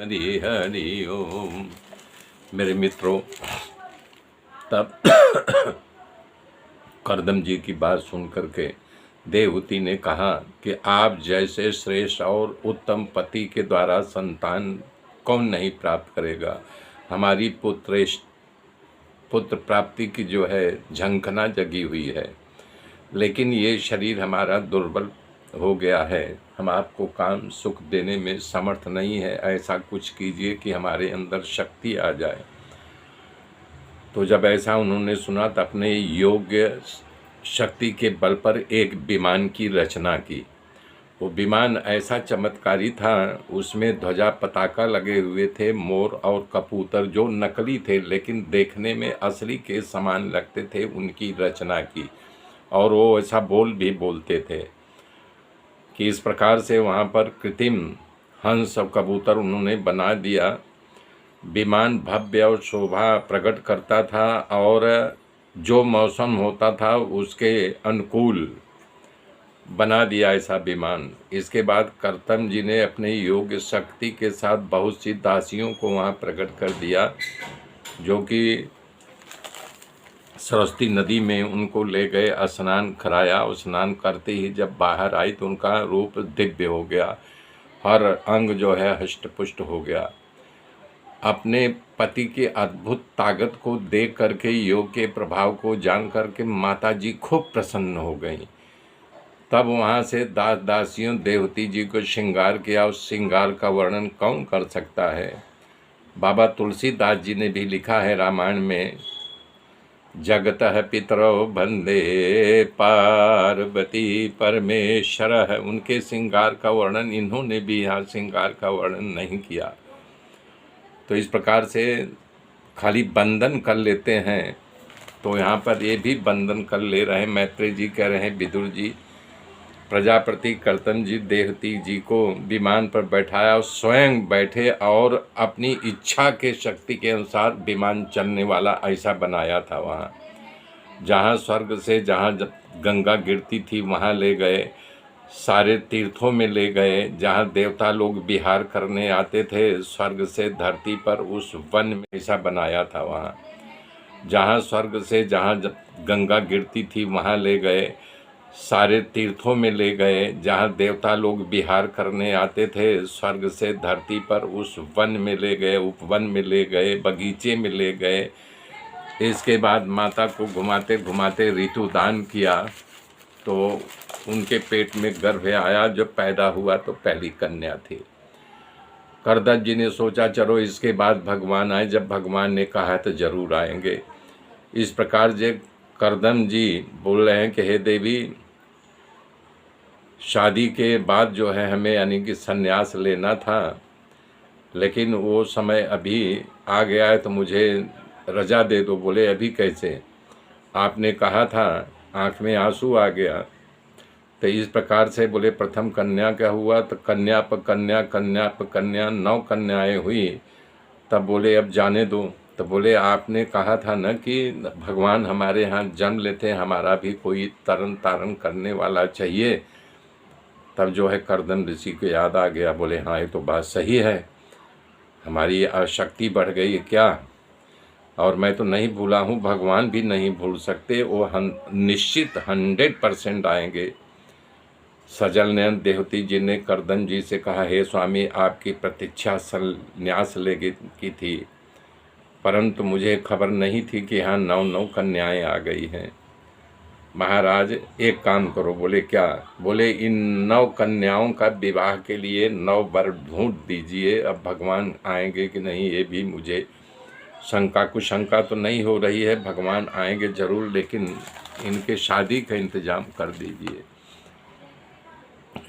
हरि हरि ओम। मेरे मित्रों, तब करदम जी की बात सुन करके देवहूति ने कहा कि आप जैसे श्रेष्ठ और उत्तम पति के द्वारा संतान कौन नहीं प्राप्त करेगा। हमारी पुत्र प्राप्ति की जो है झंखना जगी हुई है, लेकिन ये शरीर हमारा दुर्बल हो गया है। हम आपको काम सुख देने में समर्थ नहीं है। ऐसा कुछ कीजिए कि हमारे अंदर शक्ति आ जाए। तो जब ऐसा उन्होंने सुना तो अपने योग्य शक्ति के बल पर एक विमान की रचना की। वो विमान ऐसा चमत्कारी था, उसमें ध्वजा पताका लगे हुए थे, मोर और कबूतर जो नकली थे लेकिन देखने में असली के समान लगते थे, उनकी रचना की। और वो ऐसा बोल भी बोलते थे कि इस प्रकार से वहाँ पर कृत्रिम हंस और कबूतर उन्होंने बना दिया। विमान भव्य और शोभा प्रकट करता था और जो मौसम होता था उसके अनुकूल बना दिया ऐसा विमान। इसके बाद करदम जी ने अपने योग्य शक्ति के साथ बहुत सी दासियों को वहाँ प्रकट कर दिया, जो कि सरस्वती नदी में उनको ले गए, स्नान कराया। स्नान करते ही जब बाहर आई तो उनका रूप दिव्य हो गया, हर अंग जो है हष्ट-पुष्ट हो गया। अपने पति की अद्भुत ताकत को देख करके, योग के प्रभाव को जान करके माता जी खूब प्रसन्न हो गईं। तब वहाँ से दास दासियों देवहूति जी को श्रृंगार किया। उस श्रृंगार का वर्णन कौन कर सकता है। बाबा तुलसीदास जी ने भी लिखा है रामायण में, जगतः पितरो वंदे पार्वती परमेश्वरः। उनके श्रृंगार का वर्णन इन्होंने भी यहाँ श्रृंगार का वर्णन नहीं किया। तो इस प्रकार से खाली बंधन कर लेते हैं, तो यहाँ पर ये भी बंधन कर ले रहे हैं। मैत्रेय जी कह रहे हैं, विदुर जी, प्रजापति करदम जी देवहूति जी को विमान पर बैठाया और स्वयं बैठे और अपनी इच्छा के शक्ति के अनुसार विमान चलने वाला ऐसा बनाया था। वहाँ जहाँ स्वर्ग से जहाँ गंगा गिरती थी वहाँ ले गए, सारे तीर्थों में ले गए, जहाँ देवता लोग विहार करने आते थे स्वर्ग से धरती पर, उस वन में ऐसा बनाया था। वहाँ जहाँ स्वर्ग से जहाँ गंगा गिरती थी वहाँ ले गए, सारे तीर्थों में ले गए, जहाँ देवता लोग विहार करने आते थे स्वर्ग से धरती पर, उस वन में ले गए, उपवन में ले गए, बगीचे में ले गए। इसके बाद माता को घुमाते घुमाते ऋतुदान किया, तो उनके पेट में गर्भ आया। जो पैदा हुआ तो पहली कन्या थी। करदम जी ने सोचा चलो इसके बाद भगवान आए। जब भगवान ने कहा तो जरूर आएंगे। इस प्रकार से करदम जी बोल रहे हैं कि हे देवी, शादी के बाद जो है हमें यानी कि संन्यास लेना था, लेकिन वो समय अभी आ गया है तो मुझे रजा दे दो। बोले अभी कैसे, आपने कहा था। आँख में आंसू आ गया। तो इस प्रकार से बोले प्रथम कन्या क्या हुआ, तो कन्या पर कन्या, कन्या पर कन्या, 9 कन्याएं हुई। तब बोले अब जाने दो। तो बोले आपने कहा था न कि भगवान हमारे यहाँ जन्म लेते, हमारा भी कोई तरन तारण करने वाला चाहिए। तब जो है करदम ऋषि को याद आ गया। बोले हाँ ये तो बात सही है, हमारी शक्ति बढ़ गई है क्या। और मैं तो नहीं भूला हूँ, भगवान भी नहीं भूल सकते। वो निश्चित 100% आएंगे। सजल नयन देवहूति जी ने करदम जी से कहा, हे स्वामी, आपकी प्रतीक्षा संन्यास लेगी की थी, परंतु मुझे खबर नहीं थी कि यहाँ 9 कन्याएं आ गई हैं। महाराज एक काम करो। बोले क्या। बोले इन 9 कन्याओं का विवाह के लिए 9 वर ढूंढ दीजिए। अब भगवान आएंगे कि नहीं ये भी मुझे शंका, कुछ शंका तो नहीं हो रही है। भगवान आएंगे जरूर, लेकिन इनके शादी का इंतजाम कर दीजिए।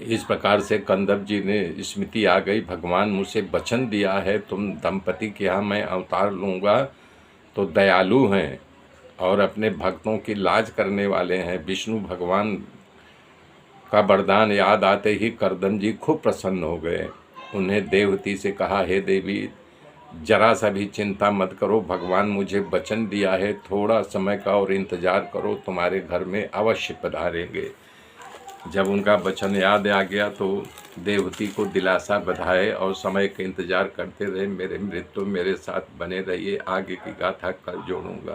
इस प्रकार से करदम जी ने स्मृति आ गई, भगवान मुझसे वचन दिया है तुम दंपति के यहाँ मैं अवतार लूँगा। तो दयालु हैं और अपने भक्तों की लाज करने वाले हैं। विष्णु भगवान का वरदान याद आते ही करदम जी खूब प्रसन्न हो गए। उन्हें देवहूति से कहा, हे देवी, जरा सा भी चिंता मत करो, भगवान मुझे वचन दिया है, थोड़ा समय का और इंतजार करो, तुम्हारे घर में अवश्य पधारेंगे। जब उनका वचन याद आ गया तो देवहूति को दिलासा बधाए और समय का इंतजार करते रहे। मेरे मृत्यु मेरे साथ बने रहिए, आगे की गाथा कल जोड़ूंगा।